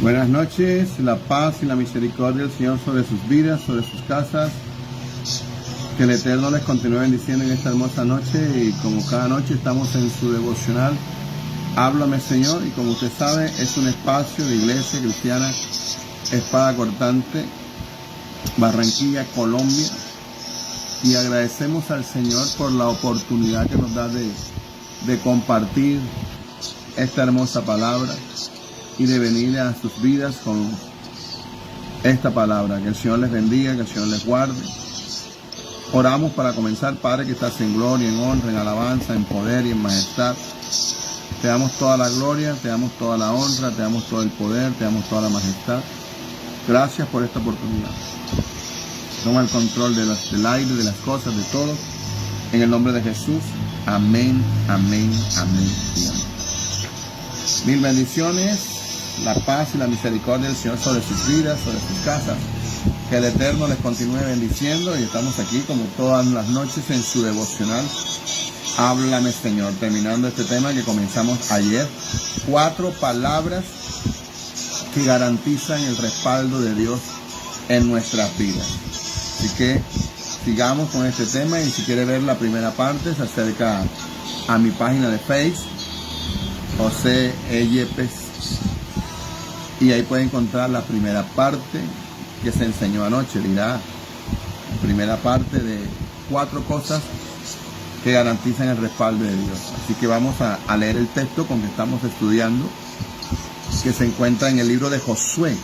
Buenas noches, la paz y la misericordia del Señor sobre sus vidas, sobre sus casas. Que el Eterno les continúe bendiciendo en esta hermosa noche, y como cada noche estamos en su devocional Háblame Señor, y como usted sabe es un espacio de Iglesia Cristiana Espada Cortante, Barranquilla, Colombia, y agradecemos al Señor por la oportunidad que nos da de compartir esta hermosa palabra y de venir a sus vidas con esta palabra. Que el Señor les bendiga, que el Señor les guarde. Oramos para comenzar. Padre que estás en gloria, en honra, en alabanza, en poder y en majestad, te damos toda la gloria, te damos toda la honra, te damos todo el poder, te damos toda la majestad. Gracias por esta oportunidad. Toma el control del aire, de las cosas, de todo, en el nombre de Jesús. Amén, amén, amén y amén. Mil bendiciones, la paz y la misericordia del Señor sobre sus vidas, sobre sus casas. Que el Eterno les continúe bendiciendo, y estamos aquí como todas las noches en su devocional Háblame Señor, terminando este tema que comenzamos ayer. 4 palabras que garantizan el respaldo de Dios en nuestras vidas. Así que sigamos con este tema, y si quiere ver la primera parte se acerca a mi página de Facebook, José Yepes, y ahí puede encontrar la primera parte que se enseñó anoche. Dirá la primera parte de 4 cosas que garantizan el respaldo de Dios. Así que vamos a leer el texto con que estamos estudiando, que se encuentra en el libro de Josué,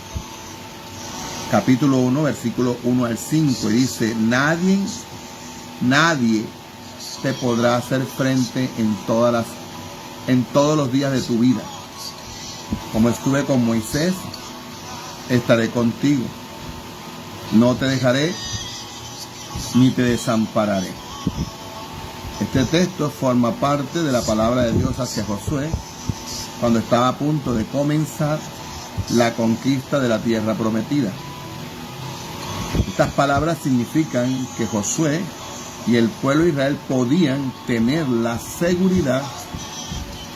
capítulo 1, versículo 1 al 5, y dice: nadie te podrá hacer frente en todos los días de tu vida. Como estuve con Moisés, estaré contigo. No te dejaré ni te desampararé. Este texto forma parte de la palabra de Dios hacia Josué cuando estaba a punto de comenzar la conquista de la tierra prometida. Estas palabras significan que Josué y el pueblo de Israel podían tener la seguridad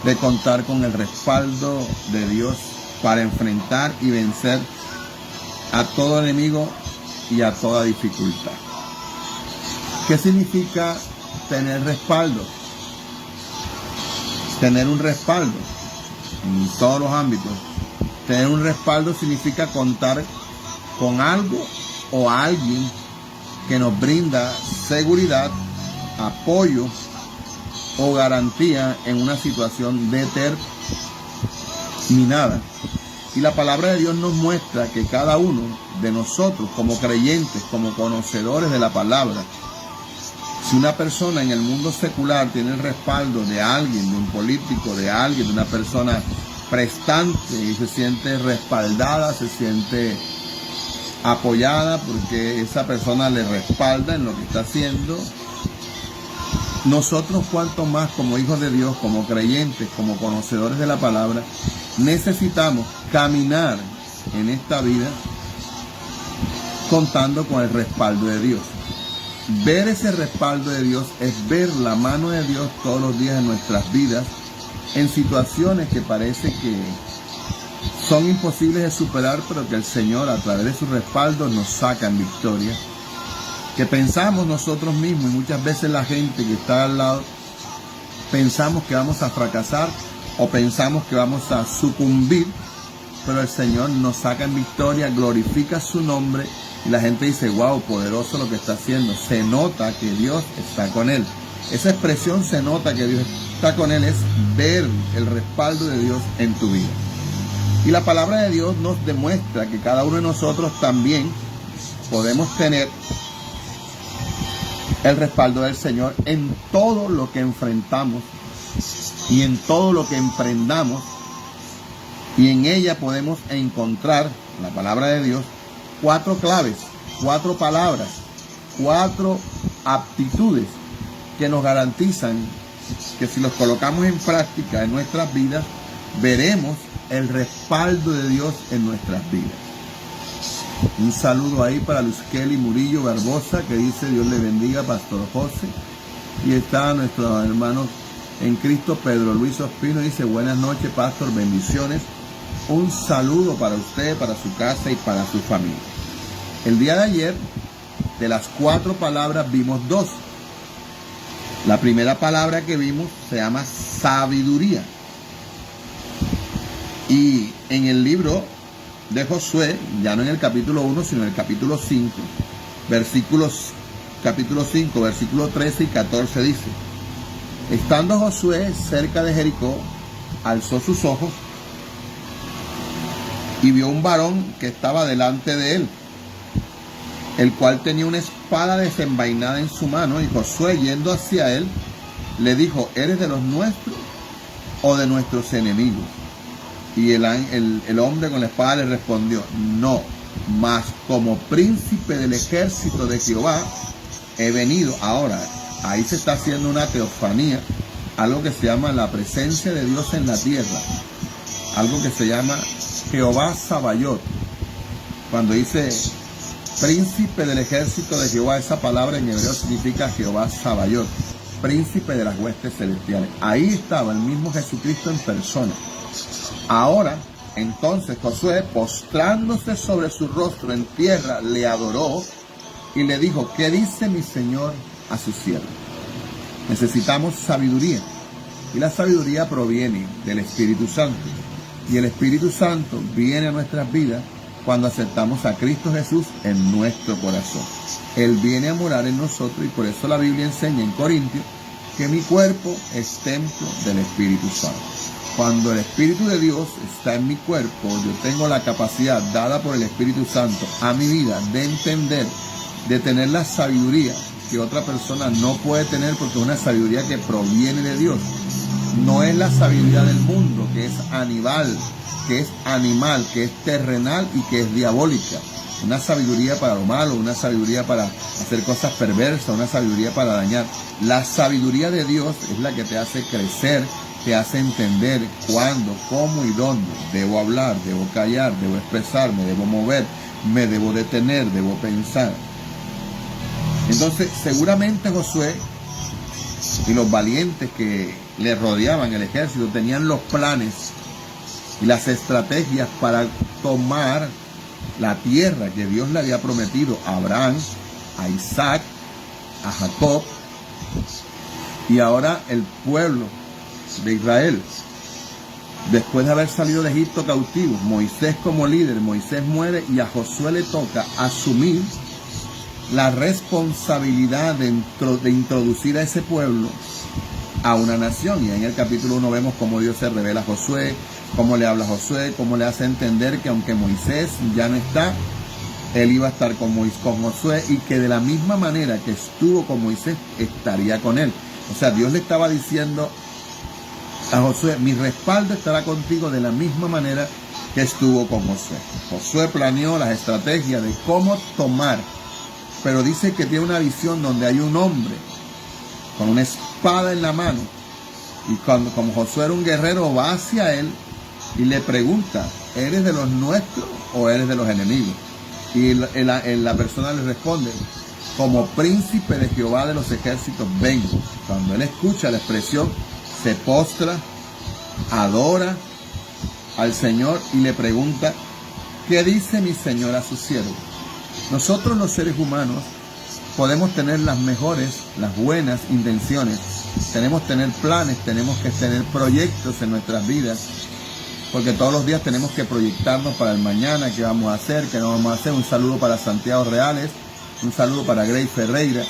de contar con el respaldo de Dios para enfrentar y vencer a todo enemigo y a toda dificultad. ¿Qué significa tener respaldo? Tener un respaldo en todos los ámbitos. Tener un respaldo significa contar con algo o alguien que nos brinda seguridad, apoyo o garantía en una situación determinada. Y la palabra de Dios nos muestra que cada uno de nosotros, como creyentes, como conocedores de la palabra, si una persona en el mundo secular tiene el respaldo de alguien, de un político, de alguien, de una persona prestante, y se siente respaldada, se siente apoyada porque esa persona le respalda en lo que está haciendo, nosotros cuanto más como hijos de Dios, como creyentes, como conocedores de la palabra, necesitamos caminar en esta vida contando con el respaldo de Dios. Ver ese respaldo de Dios es ver la mano de Dios todos los días en nuestras vidas, en situaciones que parece que son imposibles de superar, pero que el Señor a través de su respaldo nos saca en victoria. Que pensamos nosotros mismos, y muchas veces la gente que está al lado, pensamos que vamos a fracasar o pensamos que vamos a sucumbir, pero el Señor nos saca en victoria, glorifica su nombre, y la gente dice: wow, poderoso lo que está haciendo. Se nota que Dios está con él. Esa expresión, se nota que Dios está con él, es ver el respaldo de Dios en tu vida. Y la palabra de Dios nos demuestra que cada uno de nosotros también podemos tener el respaldo del Señor en todo lo que enfrentamos y en todo lo que emprendamos, y en ella podemos encontrar, la palabra de Dios, 4 claves, 4 palabras, 4 aptitudes que nos garantizan que si los colocamos en práctica en nuestras vidas, veremos el respaldo de Dios en nuestras vidas. Un saludo ahí para Luz Kelly Murillo Barbosa, que dice: Dios le bendiga, Pastor José. Y está nuestro hermano en Cristo, Pedro Luis Ospino, dice: buenas noches, Pastor, bendiciones. un saludo para usted, para su casa y para su familia. El día de ayer, de las 4 palabras, vimos 2. La primera palabra que vimos se llama sabiduría. Y en el libro de Josué, ya no en el capítulo 1, sino en el capítulo 5, capítulo 5, versículos 13 y 14 dice: estando Josué cerca de Jericó, alzó sus ojos y vio un varón que estaba delante de él, el cual tenía una espada desenvainada en su mano, y Josué, yendo hacia él, le dijo: ¿eres de los nuestros o de nuestros enemigos? Y el hombre con la espada le respondió: no, mas como príncipe del ejército de Jehová he venido. Ahora, ahí se está haciendo una teofanía, algo que se llama la presencia de Dios en la tierra, algo que se llama Jehová Sabayot. Cuando dice príncipe del ejército de Jehová, esa palabra en hebreo significa Jehová Sabayot, príncipe de las huestes celestiales. Ahí estaba el mismo Jesucristo en persona. Ahora, entonces Josué, postrándose sobre su rostro en tierra, le adoró y le dijo: ¿qué dice mi Señor a su siervo? Necesitamos sabiduría, y la sabiduría proviene del Espíritu Santo, y el Espíritu Santo viene a nuestras vidas cuando aceptamos a Cristo Jesús en nuestro corazón. Él viene a morar en nosotros, y por eso la Biblia enseña en Corintios que mi cuerpo es templo del Espíritu Santo. Cuando el Espíritu de Dios está en mi cuerpo, yo tengo la capacidad dada por el Espíritu Santo a mi vida de entender, de tener la sabiduría que otra persona no puede tener, porque es una sabiduría que proviene de Dios. No es la sabiduría del mundo, que es animal, que es terrenal y que es diabólica. Una sabiduría para lo malo, una sabiduría para hacer cosas perversas, una sabiduría para dañar. La sabiduría de Dios es la que te hace crecer, te hace entender cuándo, cómo y dónde debo hablar, debo callar, debo expresarme, debo mover, me debo detener, debo pensar. Entonces, seguramente Josué y los valientes que le rodeaban el ejército tenían los planes y las estrategias para tomar la tierra que Dios le había prometido a Abraham, a Isaac, a Jacob, y ahora el pueblo de Israel. Después de haber salido de Egipto cautivo, Moisés como líder, Moisés muere, y a Josué le toca asumir la responsabilidad de introducir a ese pueblo a una nación. Y en el capítulo 1 vemos cómo Dios se revela a Josué, cómo le habla a Josué, cómo le hace entender que aunque Moisés ya no está, él iba a estar con Josué, y que de la misma manera que estuvo con Moisés, estaría con él. O sea, Dios le estaba diciendo a Josué: mi respaldo estará contigo de la misma manera que estuvo con Josué. Josué planeó las estrategias de cómo tomar, pero dice que tiene una visión donde hay un hombre con una espada en la mano, y como Josué era un guerrero, va hacia él y le pregunta: ¿eres de los nuestros o eres de los enemigos? Y la persona le responde: como príncipe de Jehová de los ejércitos vengo. Cuando él escucha la expresión, se postra, adora al Señor y le pregunta: ¿qué dice mi Señor a su siervo? Nosotros los seres humanos podemos tener las mejores, las buenas intenciones, tenemos que tener planes, tenemos que tener proyectos en nuestras vidas, porque todos los días tenemos que proyectarnos para el mañana, qué vamos a hacer, qué no vamos a hacer. Un saludo para Santiago Reales, un saludo para Grace Ferreira.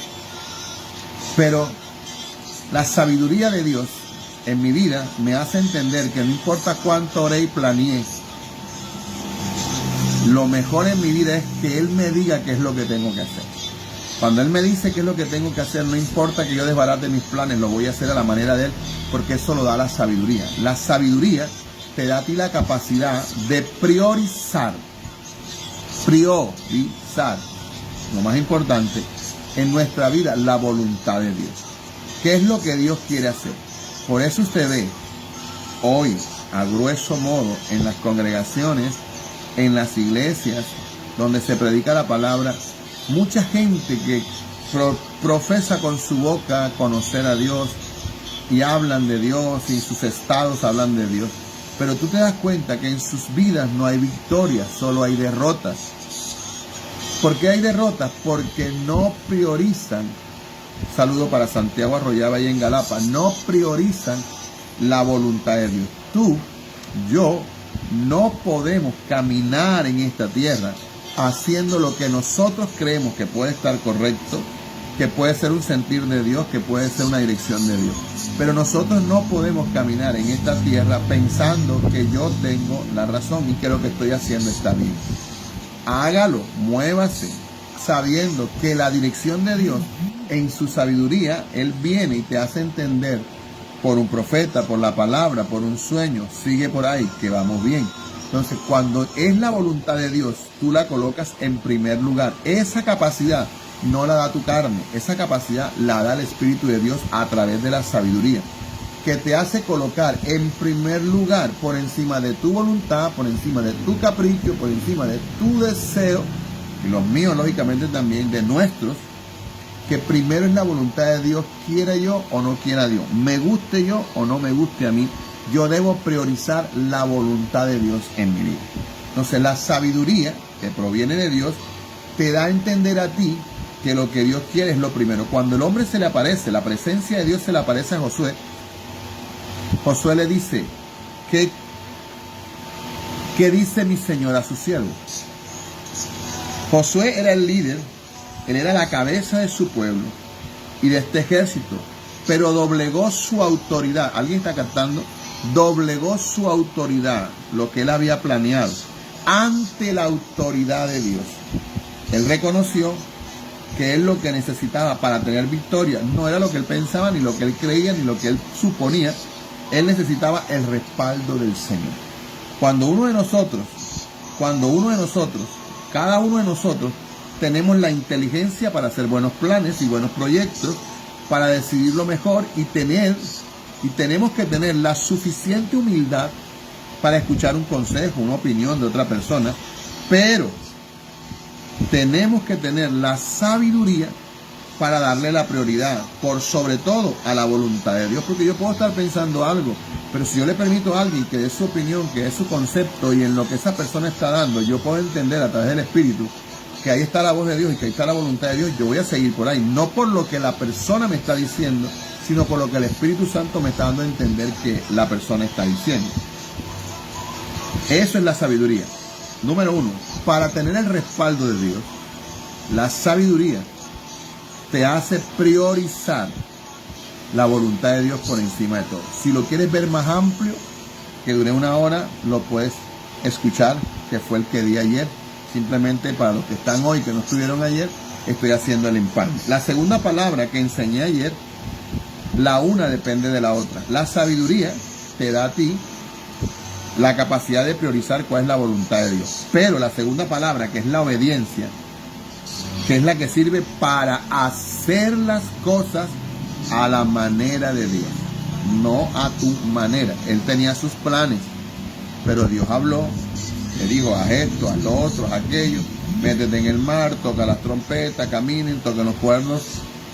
Pero la sabiduría de Dios en mi vida me hace entender que no importa cuánto oré y planeé, lo mejor en mi vida es que Él me diga qué es lo que tengo que hacer. Cuando Él me dice qué es lo que tengo que hacer, no importa que yo desbarate mis planes, lo voy a hacer a la manera de Él, porque eso lo da la sabiduría. La sabiduría te da a ti la capacidad de priorizar, lo más importante en nuestra vida, la voluntad de Dios. ¿Qué es lo que Dios quiere hacer? Por eso usted ve hoy, a grueso modo, en las congregaciones, en las iglesias, donde se predica la palabra, mucha gente que profesa con su boca conocer a Dios, y hablan de Dios, y sus estados hablan de Dios, Pero tú te das cuenta que en sus vidas no hay victorias, solo hay derrotas. ¿Por qué hay derrotas? Porque no priorizan, saludo para Santiago Arroyaba y en Galapa, no priorizan la voluntad de Dios. Tú, yo, no podemos caminar en esta tierra haciendo lo que nosotros creemos que puede estar correcto, que puede ser un sentir de Dios, que puede ser una dirección de Dios. Pero nosotros no podemos caminar en esta tierra pensando que yo tengo la razón y que lo que estoy haciendo está bien. Hágalo, muévase, sabiendo que la dirección de Dios, en su sabiduría, Él viene y te hace entender por un profeta, por la palabra, por un sueño, sigue por ahí, que vamos bien. Entonces, cuando es la voluntad de Dios, tú la colocas en primer lugar. Esa capacidad no la da tu carne, esa capacidad la da el Espíritu de Dios a través de la sabiduría, que te hace colocar en primer lugar, por encima de tu voluntad, por encima de tu capricho, por encima de tu deseo, y los míos lógicamente también, de nuestros, que primero es la voluntad de Dios, quiera yo o no quiera Dios, me guste yo o no me guste a mí, yo debo priorizar la voluntad de Dios en mi vida. Entonces la sabiduría que proviene de Dios te da a entender a ti que lo que Dios quiere es lo primero. Cuando el hombre se le aparece, la presencia de Dios se le aparece a Josué, Josué le dice, ¿qué dice mi señor a su siervo? Josué era el líder, él era la cabeza de su pueblo y de este ejército, pero doblegó su autoridad. ¿Alguien está captando? Doblegó su autoridad, lo que él había planeado, ante la autoridad de Dios. Él reconoció que él lo que necesitaba para tener victoria no era lo que él pensaba, ni lo que él creía, ni lo que él suponía. Él necesitaba el respaldo del Señor. Cuando uno de nosotros, cada uno de nosotros, tenemos la inteligencia para hacer buenos planes y buenos proyectos, para decidir lo mejor y tenemos que tener la suficiente humildad para escuchar un consejo, una opinión de otra persona, pero tenemos que tener la sabiduría para darle la prioridad, por sobre todo a la voluntad de Dios, porque yo puedo estar pensando algo, pero si yo le permito a alguien que dé su opinión, que dé su concepto, y en lo que esa persona está dando, yo puedo entender a través del Espíritu que ahí está la voz de Dios y que ahí está la voluntad de Dios, yo voy a seguir por ahí, no por lo que la persona me está diciendo, sino por lo que el Espíritu Santo me está dando a entender que la persona está diciendo. Eso es la sabiduría. Número uno, para tener el respaldo de Dios, la sabiduría te hace priorizar la voluntad de Dios por encima de todo. Si lo quieres ver más amplio, que dure una hora, lo puedes escuchar, que fue el que di ayer. Simplemente para los que están hoy, que no estuvieron ayer, estoy haciendo el empalme. La segunda palabra que enseñé ayer, la una depende de la otra. La sabiduría te da a ti la capacidad de priorizar cuál es la voluntad de Dios. Pero la segunda palabra, que es la obediencia, que es la que sirve para hacer las cosas a la manera de Dios, no a tu manera. Él tenía sus planes, pero Dios habló, le dijo, haz esto, haz lo otro, haz aquello, métete en el mar, toca las trompetas, caminen, toquen los cuernos,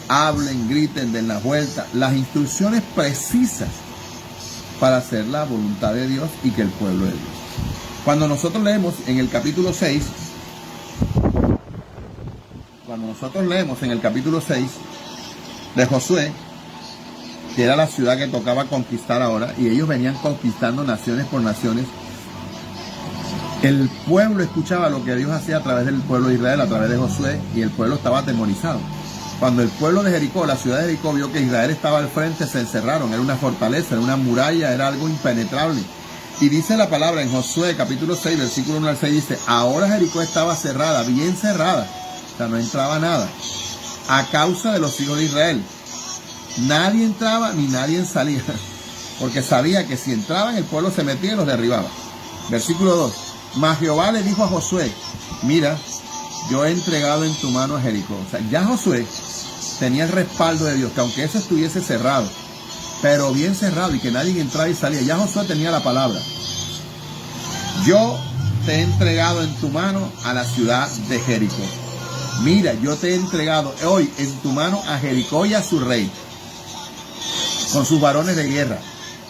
hablen, griten, den las vueltas, las instrucciones precisas para hacer la voluntad de Dios y que el pueblo de Dios. Cuando nosotros leemos en el capítulo 6, de Josué, que era la ciudad que tocaba conquistar ahora, y ellos venían conquistando naciones por naciones, el pueblo escuchaba lo que Dios hacía a través del pueblo de Israel, a través de Josué, y el pueblo estaba atemorizado. Cuando el pueblo de Jericó, la ciudad de Jericó, vio que Israel estaba al frente, se encerraron. Era una fortaleza, era una muralla, era algo impenetrable. Y dice la palabra en Josué, capítulo 6, versículo 1 al 6, dice, ahora Jericó estaba cerrada, bien cerrada, o sea, no entraba nada, a causa de los hijos de Israel. Nadie entraba ni nadie salía, porque sabía que si entraban el pueblo se metía y los derribaba. Versículo 2, mas Jehová le dijo a Josué, mira, yo he entregado en tu mano a Jericó. O sea, ya Josué tenía el respaldo de Dios, que aunque eso estuviese cerrado, pero bien cerrado y que nadie entraba y salía, ya Josué tenía la palabra. Yo te he entregado en tu mano a la ciudad de Jericó. Mira, yo te he entregado hoy en tu mano a Jericó y a su rey, con sus varones de guerra.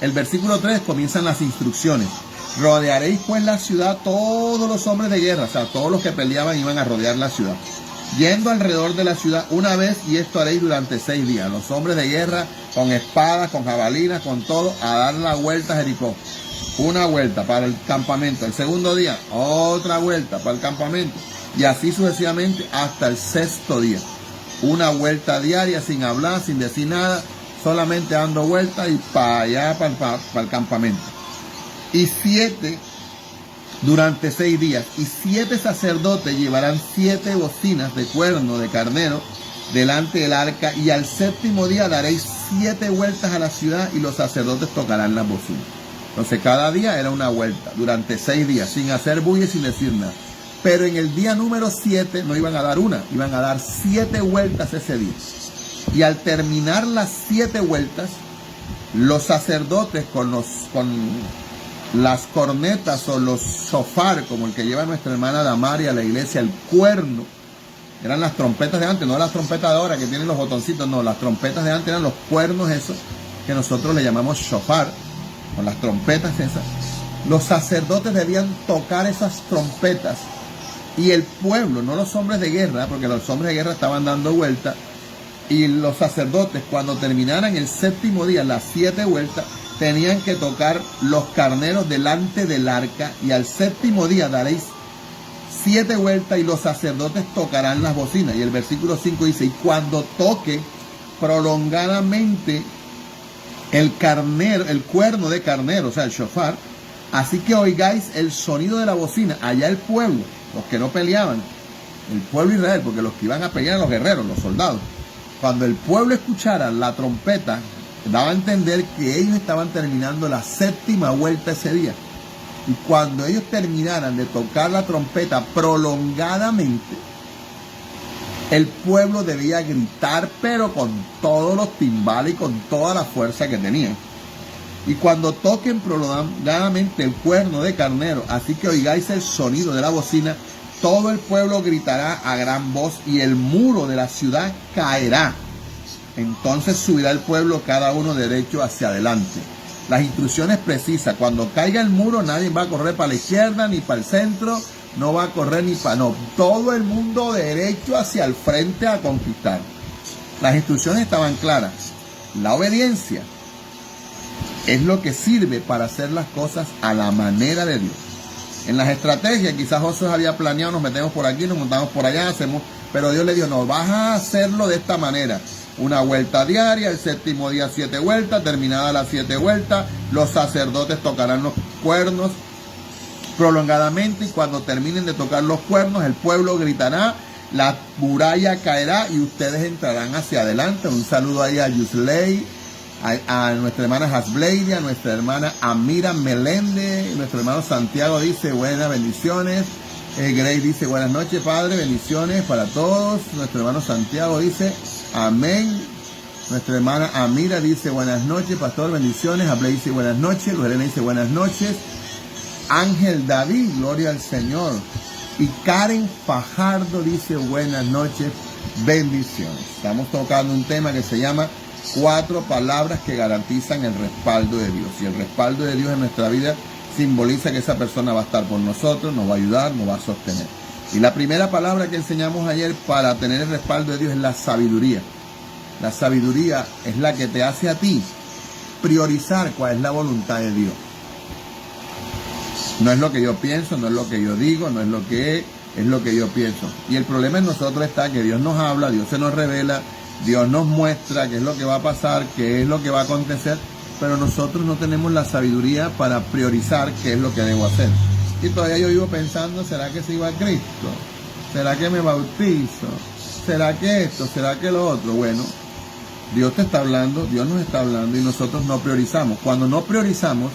El versículo 3 comienzan las instrucciones. Rodearéis pues la ciudad, todos los hombres de guerra, o sea, todos los que peleaban iban a rodear la ciudad, yendo alrededor de la ciudad una vez, y esto haréis durante 6 días. Los hombres de guerra, con espadas, con jabalinas, con todo, a dar la vuelta a Jericó. Una vuelta para el campamento. El segundo día, otra vuelta para el campamento. Y así sucesivamente hasta el 6.º día. Una vuelta diaria, sin hablar, sin decir nada, solamente dando vueltas y para allá, para el campamento. Y 7 durante 6 días. Y 7 sacerdotes llevarán 7 bocinas de cuerno de carnero delante del arca. Y al 7.º día daréis 7 vueltas a la ciudad, y los sacerdotes tocarán las bocinas. Entonces cada día era una vuelta, durante 6 días, sin hacer bulla y sin decir nada. Pero en el día número 7 no iban a dar una, iban a dar 7 vueltas ese día. Y al terminar las 7 vueltas, los sacerdotes con las cornetas o los shofar, como el que lleva nuestra hermana Damari a la iglesia, el cuerno, eran las trompetas de antes, no las trompetas de ahora que tienen los botoncitos, no, las trompetas de antes eran los cuernos esos, que nosotros le llamamos shofar, con las trompetas esas. Los sacerdotes debían tocar esas trompetas, y el pueblo, no los hombres de guerra, porque los hombres de guerra estaban dando vueltas, y los sacerdotes, cuando terminaran el 7.º día, las 7 vueltas, tenían que tocar los carneros delante del arca, y al 7.º día daréis 7 vueltas y los sacerdotes tocarán las bocinas. Y el versículo 5 dice, y cuando toque prolongadamente el carnero, el cuerno de carnero, o sea, el shofar, así que oigáis el sonido de la bocina, allá el pueblo, los que no peleaban, el pueblo de Israel, porque los que iban a pelear eran los guerreros, los soldados. Cuando el pueblo escuchara la trompeta, daba a entender que ellos estaban terminando la 7ª vuelta ese día. Y cuando ellos terminaran de tocar la trompeta prolongadamente, el pueblo debía gritar, pero con todos los timbales y con toda la fuerza que tenían. Y cuando toquen prolongadamente el cuerno de carnero, así que oigáis el sonido de la bocina, todo el pueblo gritará a gran voz, y el muro de la ciudad caerá. Entonces subirá el pueblo cada uno derecho hacia adelante. Las instrucciones precisas: cuando caiga el muro, nadie va a correr para la izquierda ni para el centro, no va a correr ni para... No, todo el mundo derecho hacia el frente a conquistar. Las instrucciones estaban claras. La obediencia es lo que sirve para hacer las cosas a la manera de Dios. En las estrategias, quizás Josué había planeado, nos metemos por aquí, nos montamos por allá, hacemos... Pero Dios le dijo, no, vas a hacerlo de esta manera. Una vuelta diaria, el 7.º día 7 vueltas, terminadas las 7 vueltas, los sacerdotes tocarán los cuernos prolongadamente, y cuando terminen de tocar los cuernos, el pueblo gritará, la muralla caerá y ustedes entrarán hacia adelante. Un saludo ahí a Yusley, a nuestra hermana Hasbleidy, a nuestra hermana Amira Melende, nuestro hermano Santiago dice buenas bendiciones. Grey dice buenas noches, padre, bendiciones para todos. Nuestro hermano Santiago dice amén. Nuestra hermana Amira dice buenas noches, pastor, bendiciones. Abley dice buenas noches. Lorena dice buenas noches. Ángel David, gloria al Señor. Y Karen Fajardo dice buenas noches, bendiciones. Estamos tocando un tema que se llama 4 palabras que garantizan el respaldo de Dios. Y el respaldo de Dios en nuestra vida simboliza que esa persona va a estar por nosotros, nos va a ayudar, nos va a sostener. Y la primera palabra que enseñamos ayer para tener el respaldo de Dios es la sabiduría. La sabiduría es la que te hace a ti priorizar cuál es la voluntad de Dios. No es lo que yo pienso, no es lo que yo digo, no es lo que es lo que yo pienso. Y el problema en nosotros está que Dios nos habla, Dios se nos revela, Dios nos muestra qué es lo que va a pasar, qué es lo que va a acontecer, pero nosotros no tenemos la sabiduría para priorizar qué es lo que debo hacer. Y todavía yo vivo pensando, ¿será que sigo a Cristo? ¿Será que me bautizo? ¿Será que esto? ¿Será que lo otro? Bueno, Dios te está hablando, Dios nos está hablando y nosotros no priorizamos. Cuando no priorizamos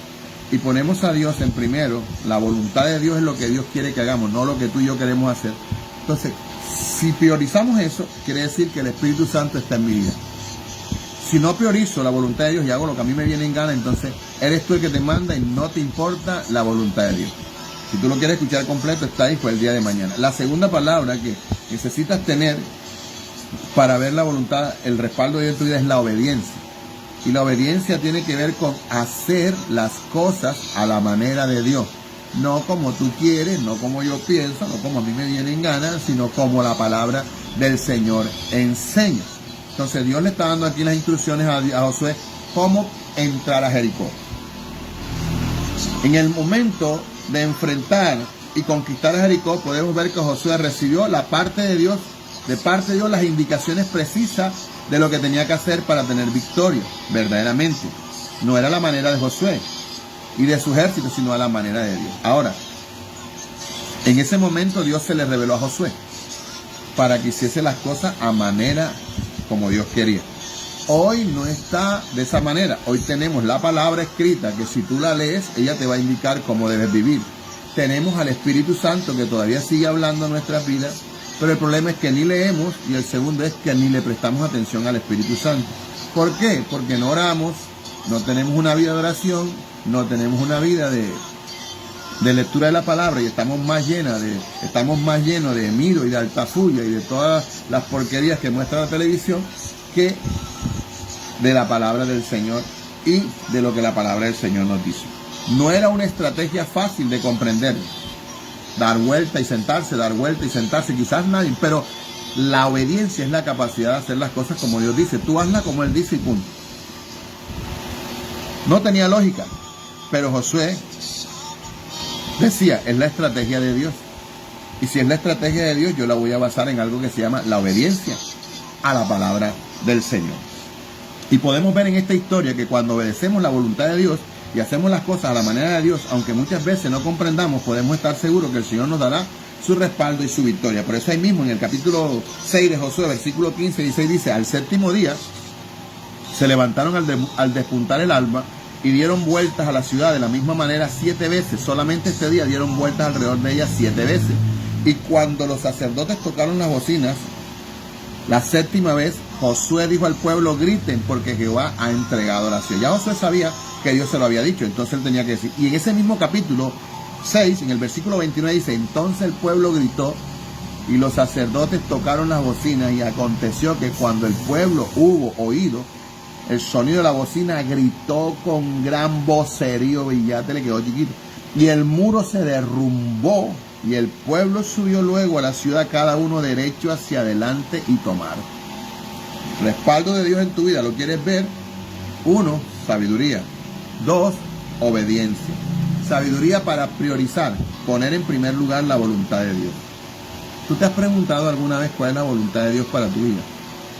y ponemos a Dios en primero, la voluntad de Dios es lo que Dios quiere que hagamos, no lo que tú y yo queremos hacer. Entonces, si priorizamos eso, quiere decir que el Espíritu Santo está en mi vida. Si no priorizo la voluntad de Dios y hago lo que a mí me viene en gana, entonces eres tú el que te manda y no te importa la voluntad de Dios. Si tú lo quieres escuchar completo, está ahí para el día de mañana. La segunda palabra que necesitas tener para ver la voluntad, el respaldo de Dios en tu vida es la obediencia. Y la obediencia tiene que ver con hacer las cosas a la manera de Dios. no como tú quieres, no como yo pienso, no como a mí me viene en gana, sino como la palabra del Señor enseña. Entonces Dios le está dando aquí las instrucciones a Josué cómo entrar a Jericó. En el momento de enfrentar y conquistar a Jericó, podemos ver que Josué recibió de parte de Dios, las indicaciones precisas de lo que tenía que hacer para tener victoria, verdaderamente. No era la manera de Josué y de su ejército, sino a la manera de Dios. Ahora, en ese momento Dios se le reveló a Josué para que hiciese las cosas a manera como Dios quería. Hoy no está de esa manera. Hoy tenemos la palabra escrita que si tú la lees, ella te va a indicar cómo debes vivir. Tenemos al Espíritu Santo que todavía sigue hablando en nuestras vidas, pero el problema es que ni leemos, y el segundo es que ni le prestamos atención al Espíritu Santo. ¿Por qué? Porque no oramos, no tenemos una vida de oración, no tenemos una vida de lectura de la palabra, y estamos más llenos de miro y de altafulla y de todas las porquerías que muestra la televisión que de la palabra del Señor y de lo que la palabra del Señor nos dice. No era una estrategia fácil de comprender. Dar vuelta y sentarse, quizás nadie, pero la obediencia es la capacidad de hacer las cosas como Dios dice. Tú hazla como Él dice y punto. No tenía lógica, pero Josué decía, es la estrategia de Dios. Y si es la estrategia de Dios, yo la voy a basar en algo que se llama la obediencia a la palabra del Señor. Y podemos ver en esta historia que cuando obedecemos la voluntad de Dios y hacemos las cosas a la manera de Dios, aunque muchas veces no comprendamos, podemos estar seguros que el Señor nos dará su respaldo y su victoria. Por eso ahí mismo en el capítulo 6 de Josué, versículo 15 y 16 dice, al séptimo día se levantaron al despuntar el alba y dieron vueltas a la ciudad de la misma manera 7 veces. Solamente este día dieron vueltas alrededor de ella 7 veces. Y cuando los sacerdotes tocaron las bocinas, la séptima vez, Josué dijo al pueblo, griten porque Jehová ha entregado la ciudad. Ya Josué sabía que Dios se lo había dicho, entonces él tenía que decir. Y en ese mismo capítulo 6, en el versículo 29 dice, entonces el pueblo gritó y los sacerdotes tocaron las bocinas y aconteció que cuando el pueblo hubo oído el sonido de la bocina, gritó con gran vocerío, y ya te le quedó chiquito. Y el muro se derrumbó y el pueblo subió luego a la ciudad, cada uno derecho hacia adelante y tomaron. Respaldo de Dios en tu vida, ¿lo quieres ver? 1, sabiduría. 2, obediencia. Sabiduría para priorizar, poner en primer lugar la voluntad de Dios. ¿Tú te has preguntado alguna vez cuál es la voluntad de Dios para tu vida?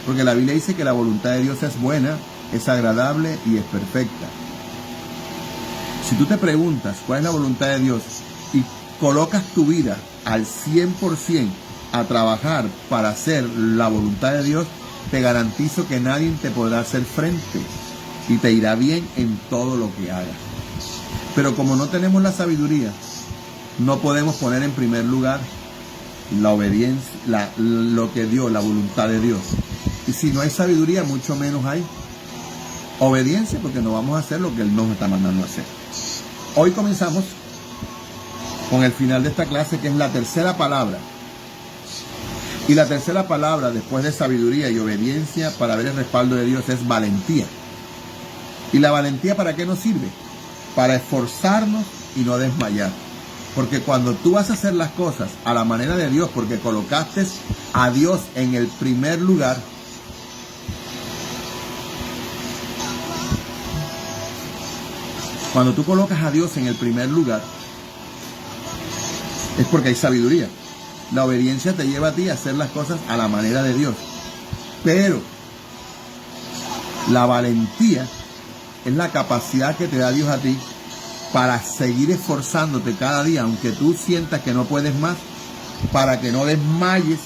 Porque la Biblia dice que la voluntad de Dios es buena, es agradable y es perfecta. Si tú te preguntas cuál es la voluntad de Dios y colocas tu vida al 100% a trabajar para hacer la voluntad de Dios, te garantizo que nadie te podrá hacer frente y te irá bien en todo lo que hagas. Pero como no tenemos la sabiduría, no podemos poner en primer lugar la obediencia, lo que Dios, la voluntad de Dios. Y si no hay sabiduría, mucho menos hay obediencia, porque no vamos a hacer lo que Él nos está mandando a hacer. Hoy comenzamos con el final de esta clase, que es la tercera palabra. Y la tercera palabra, después de sabiduría y obediencia, para ver el respaldo de Dios, es valentía. ¿Y la valentía para qué nos sirve? Para esforzarnos y no desmayar. Porque cuando tú vas a hacer las cosas a la manera de Dios, porque colocaste a Dios en el primer lugar, cuando tú colocas a Dios en el primer lugar, es porque hay sabiduría. La obediencia te lleva a ti a hacer las cosas a la manera de Dios. Pero la valentía es la capacidad que te da Dios a ti para seguir esforzándote cada día, aunque tú sientas que no puedes más, para que no desmayes,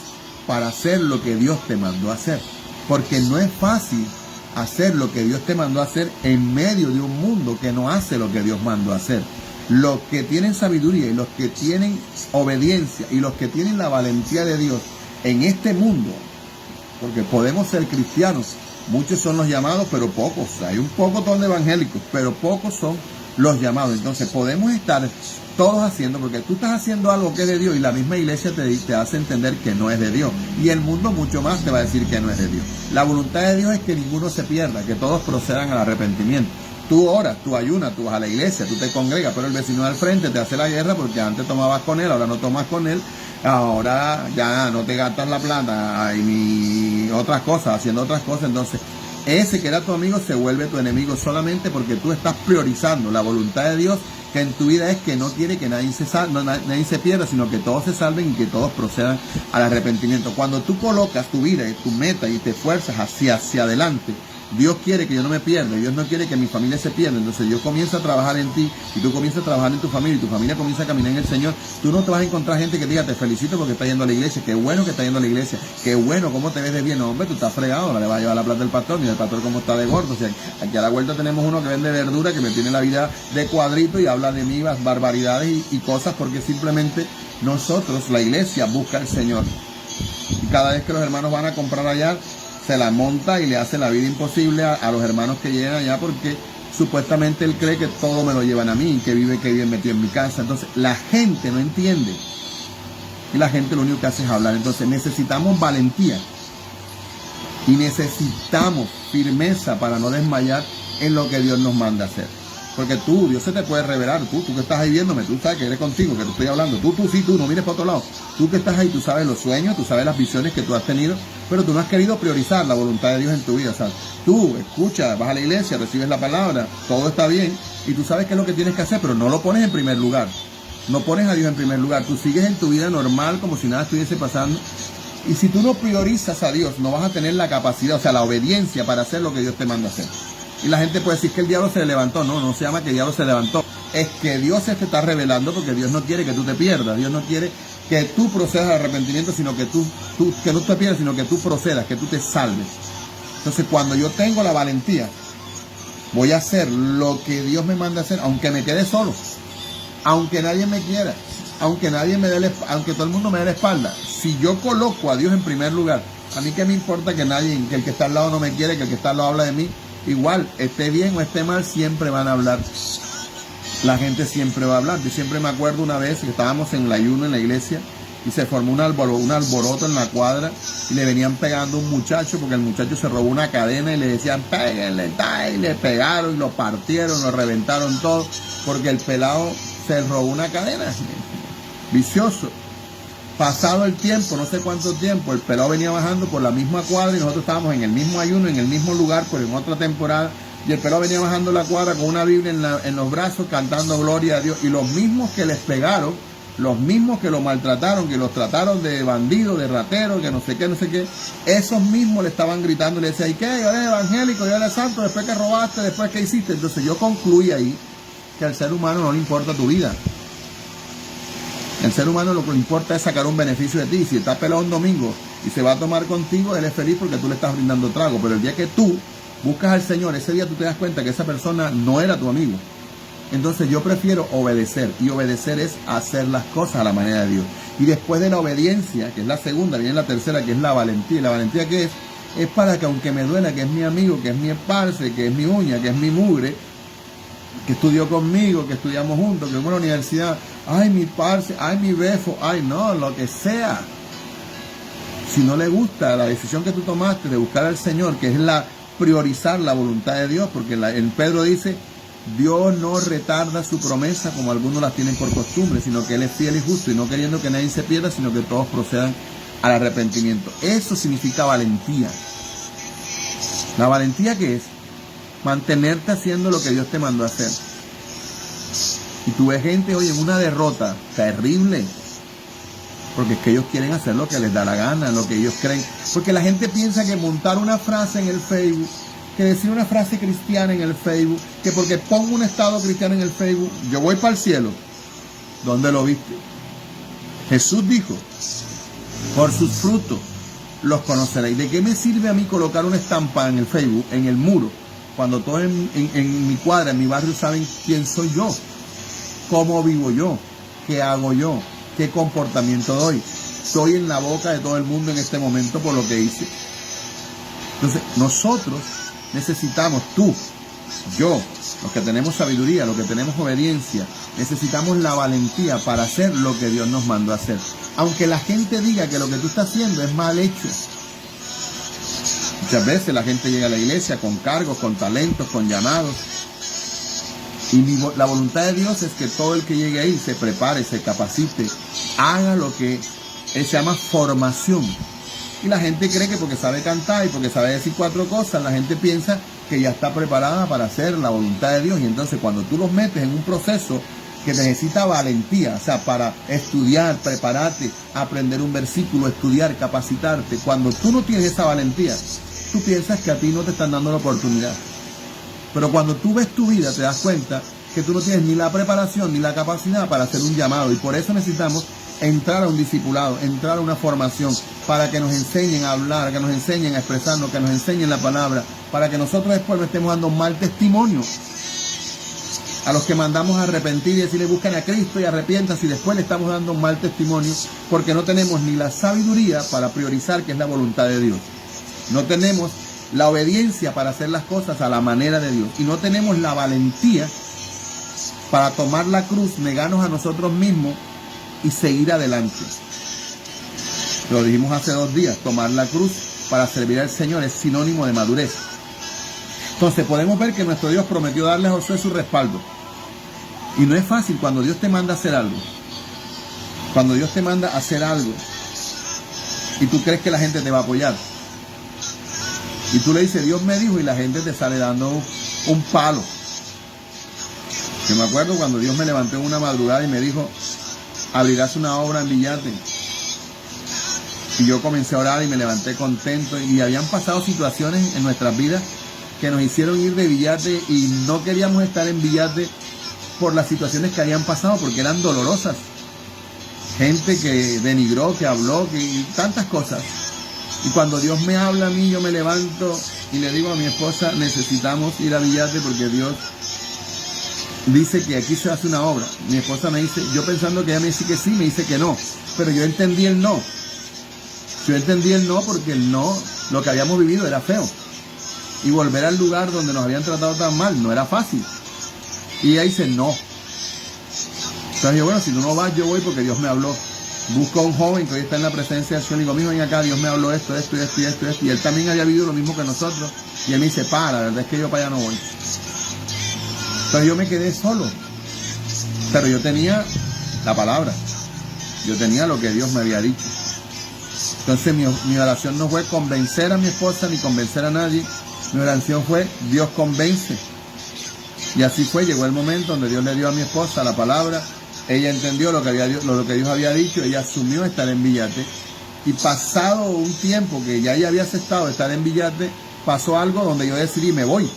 para hacer lo que Dios te mandó a hacer. Porque no es fácil hacer lo que Dios te mandó a hacer en medio de un mundo que no hace lo que Dios mandó a hacer. Los que tienen sabiduría y los que tienen obediencia y los que tienen la valentía de Dios en este mundo, porque podemos ser cristianos, muchos son los llamados, pero pocos. Hay un pocotón de evangélicos, pero pocos son los llamados. Entonces podemos estar todos haciendo, porque tú estás haciendo algo que es de Dios y la misma iglesia te hace entender que no es de Dios. Y el mundo mucho más te va a decir que no es de Dios. La voluntad de Dios es que ninguno se pierda, que todos procedan al arrepentimiento. Tú oras, tú ayunas, tú vas a la iglesia, tú te congregas, pero el vecino del frente te hace la guerra porque antes tomabas con él, ahora no tomas con él, ahora ya no te gastas la plata ni otras cosas, haciendo otras cosas. Entonces, ese que era tu amigo se vuelve tu enemigo solamente porque tú estás priorizando la voluntad de Dios, que en tu vida es que no quiere que nadie nadie se pierda, sino que todos se salven y que todos procedan al arrepentimiento. Cuando tú colocas tu vida y tu meta y te esfuerzas hacia adelante, Dios quiere que yo no me pierda, Dios no quiere que mi familia se pierda. Entonces Dios comienza a trabajar en ti y tú comienzas a trabajar en tu familia y tu familia comienza a caminar en el Señor. Tú no te vas a encontrar gente que diga, te felicito porque estás yendo a la iglesia, qué bueno que estás yendo a la iglesia, qué bueno, cómo te ves de bien. No, hombre, tú estás fregado, ahora le vas a llevar la plata del pastor, mira el pastor cómo está de gordo. O sea, aquí a la vuelta tenemos uno que vende verdura, que me tiene la vida de cuadrito y habla de mí barbaridades y cosas, porque simplemente nosotros, la iglesia, busca al Señor. Y cada vez que los hermanos van a comprar allá, se la monta y le hace la vida imposible a los hermanos que llegan allá, porque supuestamente él cree que todo me lo llevan a mí, que vive metido en mi casa. Entonces la gente no entiende y la gente lo único que hace es hablar. Entonces necesitamos valentía y necesitamos firmeza para no desmayar en lo que Dios nos manda hacer. Porque Dios se te puede revelar, tú que estás ahí viéndome, tú sabes que eres contigo, que te estoy hablando, tú, no mires para otro lado. Tú que estás ahí, tú sabes los sueños, tú sabes las visiones que tú has tenido, pero tú no has querido priorizar la voluntad de Dios en tu vida. O sea, tú escuchas, vas a la iglesia, recibes la palabra, todo está bien, y tú sabes qué es lo que tienes que hacer, pero no lo pones en primer lugar. No pones a Dios en primer lugar, tú sigues en tu vida normal como si nada estuviese pasando. Y si tú no priorizas a Dios, no vas a tener la capacidad, o sea, la obediencia para hacer lo que Dios te manda hacer. Y la gente puede decir que el diablo se levantó. No, no se llama que el diablo se levantó. Es que Dios se te está revelando, porque Dios no quiere que tú te pierdas. Dios no quiere que tú procedas al arrepentimiento, sino que que no te pierdas, sino que tú procedas, que tú te salves. Entonces, cuando yo tengo la valentía, voy a hacer lo que Dios me manda hacer, aunque me quede solo, aunque nadie me quiera, aunque aunque todo el mundo me dé la espalda. Si yo coloco a Dios en primer lugar, a mí qué me importa que el que está al lado no me quiere, que el que está al lado habla de mí. Igual, esté bien o esté mal, siempre van a hablar. La gente siempre va a hablar. Yo siempre me acuerdo una vez que estábamos en el ayuno en la iglesia y se formó un alboroto en la cuadra y le venían pegando a un muchacho porque el muchacho se robó una cadena y le decían, péguenle, y le pegaron y lo partieron, lo reventaron todo porque el pelado se robó una cadena. Vicioso. Pasado el tiempo, no sé cuánto tiempo, el pelado venía bajando por la misma cuadra y nosotros estábamos en el mismo ayuno, en el mismo lugar, pero en otra temporada. Y el pelado venía bajando la cuadra con una Biblia en los brazos, cantando gloria a Dios. Y los mismos que les pegaron, los mismos que lo maltrataron, que los trataron de bandido, de ratero, que no sé qué, esos mismos le estaban gritando y le decían, ¿y qué? Yo eres evangélico, yo eres santo, después que robaste, después que hiciste. Entonces yo concluí ahí que al ser humano no le importa tu vida. El ser humano lo que le importa es sacar un beneficio de ti. Si está pelado un domingo y se va a tomar contigo, él es feliz porque tú le estás brindando trago. Pero el día que tú buscas al Señor, ese día tú te das cuenta que esa persona no era tu amigo. Entonces yo prefiero obedecer. Y obedecer es hacer las cosas a la manera de Dios. Y después de la obediencia, que es la segunda, viene la tercera, que es la valentía. ¿Y la valentía qué es? Es para que aunque me duela, que es mi amigo, que es mi parce, que es mi uña, que es mi mugre, que estudió conmigo, que estudiamos juntos, que fuimos a la universidad, ay mi parce, ay mi befo, ay no, lo que sea. Si no le gusta la decisión que tú tomaste de buscar al Señor, que es priorizar la voluntad de Dios, porque en Pedro dice, Dios no retarda su promesa como algunos las tienen por costumbre, sino que Él es fiel y justo y no queriendo que nadie se pierda, sino que todos procedan al arrepentimiento. Eso significa valentía. ¿La valentía qué es? Mantenerte haciendo lo que Dios te mandó a hacer. Y tú ves gente hoy en una derrota terrible, porque es que ellos quieren hacer lo que les da la gana, lo que ellos creen. Porque la gente piensa que montar una frase en el Facebook, que decir una frase cristiana en el Facebook, que porque pongo un estado cristiano en el Facebook, yo voy para el cielo. ¿Dónde lo viste? Jesús dijo, por sus frutos los conoceréis. ¿De qué me sirve a mí colocar una estampa en el Facebook, en el muro, cuando todos en mi cuadra, en mi barrio saben quién soy yo? ¿Cómo vivo yo? ¿Qué hago yo? ¿Qué comportamiento doy? Estoy en la boca de todo el mundo en este momento por lo que hice. Entonces, nosotros necesitamos, tú, yo, los que tenemos sabiduría, los que tenemos obediencia, necesitamos la valentía para hacer lo que Dios nos mandó a hacer. Aunque la gente diga que lo que tú estás haciendo es mal hecho. Muchas veces la gente llega a la iglesia con cargos, con talentos, con llamados, Y la voluntad de Dios es que todo el que llegue ahí se prepare, se capacite, haga lo que se llama formación. Y la gente cree que porque sabe cantar y porque sabe decir 4 cosas, la gente piensa que ya está preparada para hacer la voluntad de Dios. Y entonces cuando tú los metes en un proceso que necesita valentía, o sea, para estudiar, prepararte, aprender un versículo, estudiar, capacitarte, cuando tú no tienes esa valentía, tú piensas que a ti no te están dando la oportunidad. Pero cuando tú ves tu vida, te das cuenta que tú no tienes ni la preparación ni la capacidad para hacer un llamado. Y por eso necesitamos entrar a un discipulado, entrar a una formación, para que nos enseñen a hablar, que nos enseñen a expresarnos, que nos enseñen la palabra, para que nosotros después no estemos dando mal testimonio a los que mandamos a arrepentir y decirle busquen a Cristo y arrepientas, y después le estamos dando un mal testimonio porque no tenemos ni la sabiduría para priorizar que es la voluntad de Dios. No tenemos la obediencia para hacer las cosas a la manera de Dios. Y no tenemos la valentía para tomar la cruz, negarnos a nosotros mismos y seguir adelante. Lo dijimos hace 2 días, tomar la cruz para servir al Señor es sinónimo de madurez. Entonces podemos ver que nuestro Dios prometió darle a Josué su respaldo. Y no es fácil cuando Dios te manda a hacer algo. Cuando Dios te manda a hacer algo y tú crees que la gente te va a apoyar. Y tú le dices, Dios me dijo, y la gente te sale dando un palo. Yo me acuerdo cuando Dios me levantó en una madrugada y me dijo, abrirás una obra en Villate. Y yo comencé a orar y me levanté contento. Y habían pasado situaciones en nuestras vidas que nos hicieron ir de Villate y no queríamos estar en Villate por las situaciones que habían pasado, porque eran dolorosas. Gente que denigró, que habló, y tantas cosas. Y cuando Dios me habla a mí, yo me levanto y le digo a mi esposa, necesitamos ir a Villate porque Dios dice que aquí se hace una obra. Mi esposa me dice, yo pensando que ella me dice que sí, me dice que no. Pero yo entendí el no. Yo entendí el no porque el no, lo que habíamos vivido era feo. Y volver al lugar donde nos habían tratado tan mal no era fácil. Y ella dice no. Entonces yo, bueno, si tú no vas, yo voy porque Dios me habló. Busco a un joven que hoy está en la presencia del Señor y digo, mijo, ven acá, Dios me habló esto. Y él también había vivido lo mismo que nosotros. Y él me dice, la verdad es que yo para allá no voy. Entonces yo me quedé solo. Pero yo tenía la palabra. Yo tenía lo que Dios me había dicho. Entonces mi oración no fue convencer a mi esposa ni convencer a nadie. Mi oración fue, Dios convence. Y así fue, llegó el momento donde Dios le dio a mi esposa la palabra. Ella entendió lo que Dios había dicho, ella asumió estar en Villate. Y pasado un tiempo que ya ella había aceptado estar en Villate, pasó algo donde yo decidí, me voy.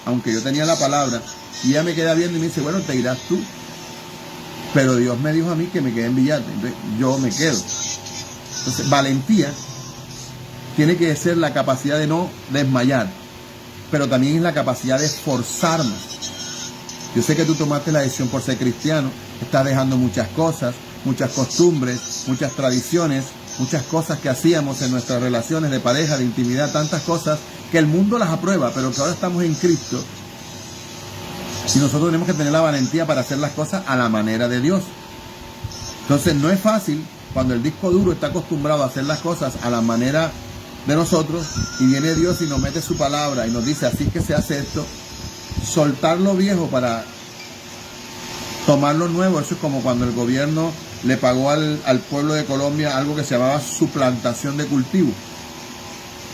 Aunque yo tenía la palabra. Y ella me queda viendo y me dice, bueno, te irás tú. Pero Dios me dijo a mí que me quedé en Villate. Entonces yo me quedo. Entonces, valentía tiene que ser la capacidad de no desmayar, pero también es la capacidad de esforzarnos. Yo sé que tú tomaste la decisión por ser cristiano, estás dejando muchas cosas, muchas costumbres, muchas tradiciones, muchas cosas que hacíamos en nuestras relaciones de pareja, de intimidad, tantas cosas que el mundo las aprueba, pero que ahora estamos en Cristo. Y nosotros tenemos que tener la valentía para hacer las cosas a la manera de Dios. Entonces no es fácil cuando el disco duro está acostumbrado a hacer las cosas a la manera de nosotros y viene Dios y nos mete su palabra y nos dice así es que se hace esto, soltar lo viejo para tomar lo nuevo. Eso es como cuando el gobierno le pagó al pueblo de Colombia algo que se llamaba suplantación de cultivo,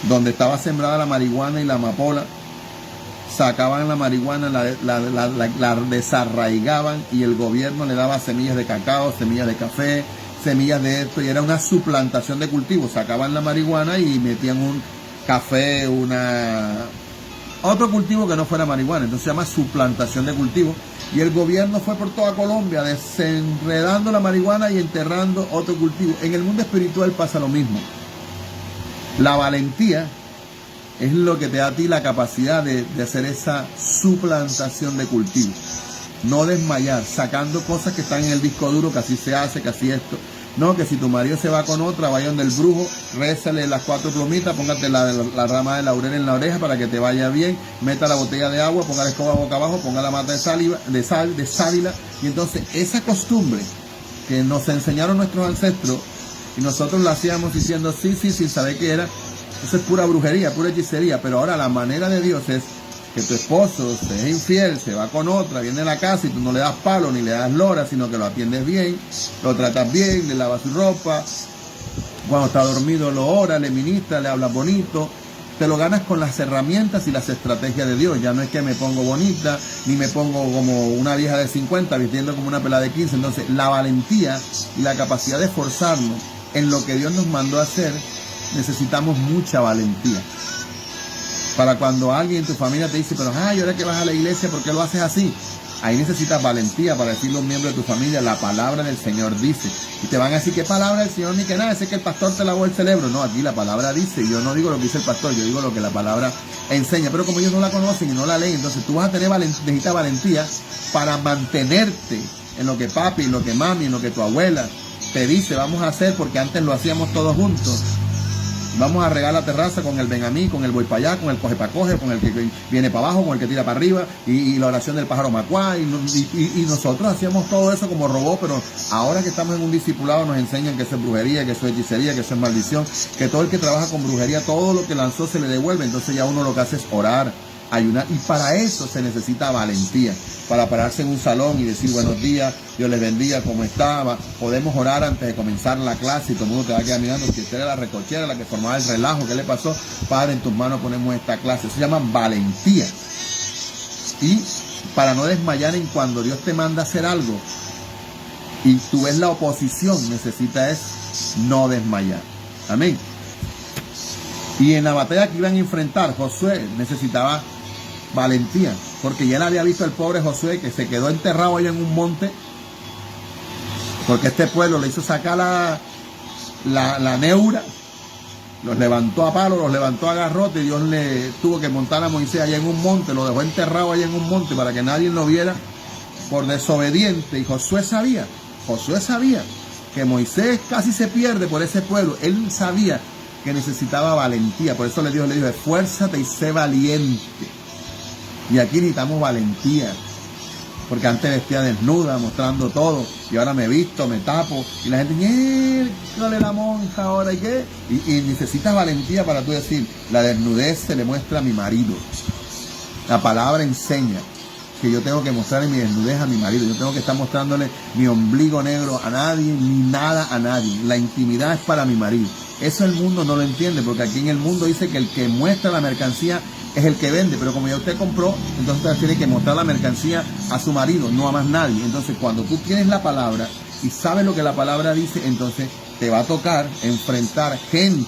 donde estaba sembrada la marihuana y la amapola, sacaban la marihuana, la desarraigaban y el gobierno le daba semillas de cacao, semillas de café, semillas de esto, y era una suplantación de cultivo. Sacaban la marihuana y metían un café, otro cultivo que no fuera marihuana. Entonces se llama suplantación de cultivo. Y el gobierno fue por toda Colombia desenredando la marihuana y enterrando otro cultivo. En el mundo espiritual pasa lo mismo. La valentía es lo que te da a ti la capacidad de hacer esa suplantación de cultivo. No desmayar, sacando cosas que están en el disco duro, que así se hace, que así esto. No, que si tu marido se va con otra, vaya donde el brujo, rézale las 4 plumitas, póngate la rama de laurel en la oreja para que te vaya bien, meta la botella de agua, ponga la escoba boca abajo, ponga la mata de sábila. Y entonces esa costumbre que nos enseñaron nuestros ancestros y nosotros la hacíamos diciendo sí, sin saber qué era, eso es pura brujería, pura hechicería. Pero ahora la manera de Dios es que tu esposo te es infiel, se va con otra, viene a la casa y tú no le das palo ni le das lora, sino que lo atiendes bien, lo tratas bien, le lavas su ropa, cuando está dormido lo oras, le ministras, le hablas bonito, te lo ganas con las herramientas y las estrategias de Dios. Ya no es que me pongo bonita, ni me pongo como una vieja de 50, vistiendo como una pelada de 15. Entonces, la valentía y la capacidad de esforzarnos en lo que Dios nos mandó a hacer, necesitamos mucha valentía. Para cuando alguien en tu familia te dice, pero ay, ahora que vas a la iglesia, ¿por qué lo haces así? Ahí necesitas valentía para decirle a un miembro de tu familia, la palabra del Señor dice. Y te van a decir, ¿qué palabra del Señor? Ni que nada, ese que el pastor te lavó el cerebro. No, aquí la palabra dice. Yo no digo lo que dice el pastor, yo digo lo que la palabra enseña. Pero como ellos no la conocen y no la leen, entonces tú vas a tener necesitas valentía para mantenerte en lo que papi, en lo que mami, en lo que tu abuela te dice, vamos a hacer, porque antes lo hacíamos todos juntos. Vamos a regar la terraza con el ven a mí, con el voy para allá, con el coge para coge, con el que viene para abajo, con el que tira para arriba, y la oración del pájaro macuá, y nosotros hacíamos todo eso como robots, pero ahora que estamos en un discipulado nos enseñan que eso es brujería, que eso es hechicería, que eso es maldición, que todo el que trabaja con brujería, todo lo que lanzó se le devuelve. Entonces ya uno lo que hace es orar, ayunar, y para eso se necesita valentía, para pararse en un salón y decir buenos días, Dios les bendiga, ¿cómo estaba? Podemos orar antes de comenzar la clase y todo el mundo te va a quedar mirando, si usted era la recochera, la que formaba el relajo, ¿qué le pasó? Padre, en tus manos ponemos esta clase. Eso se llama valentía. Y para no desmayar en cuando Dios te manda a hacer algo y tú ves la oposición, necesitas no desmayar. Amén. Y en la batalla que iban a enfrentar, Josué necesitaba valentía, porque ya él había visto al pobre Josué que se quedó enterrado allá en un monte, porque este pueblo le hizo sacar la neura, los levantó a palo, los levantó a garrote, y Dios le tuvo que montar a Moisés allá en un monte, lo dejó enterrado allá en un monte para que nadie lo viera por desobediente. Y Josué sabía que Moisés casi se pierde por ese pueblo. Él sabía que necesitaba valentía, por eso Dios le dijo, esfuérzate y sé valiente. Y aquí necesitamos valentía, porque antes vestía desnuda, mostrando todo, y ahora me visto, me tapo, y la gente dice, ¿cuál es la monja ahora? ¿Y qué? Y necesitas valentía para tú decir, la desnudez se le muestra a mi marido. La palabra enseña que yo tengo que mostrarle mi desnudez a mi marido, yo tengo que estar mostrándole mi ombligo negro a nadie, ni nada a nadie. La intimidad es para mi marido. Eso el mundo no lo entiende, porque aquí en el mundo dice que el que muestra la mercancía es el que vende, pero como ya usted compró, entonces usted tiene que mostrar la mercancía a su marido, no a más nadie. Entonces cuando tú tienes la palabra y sabes lo que la palabra dice, entonces te va a tocar enfrentar gente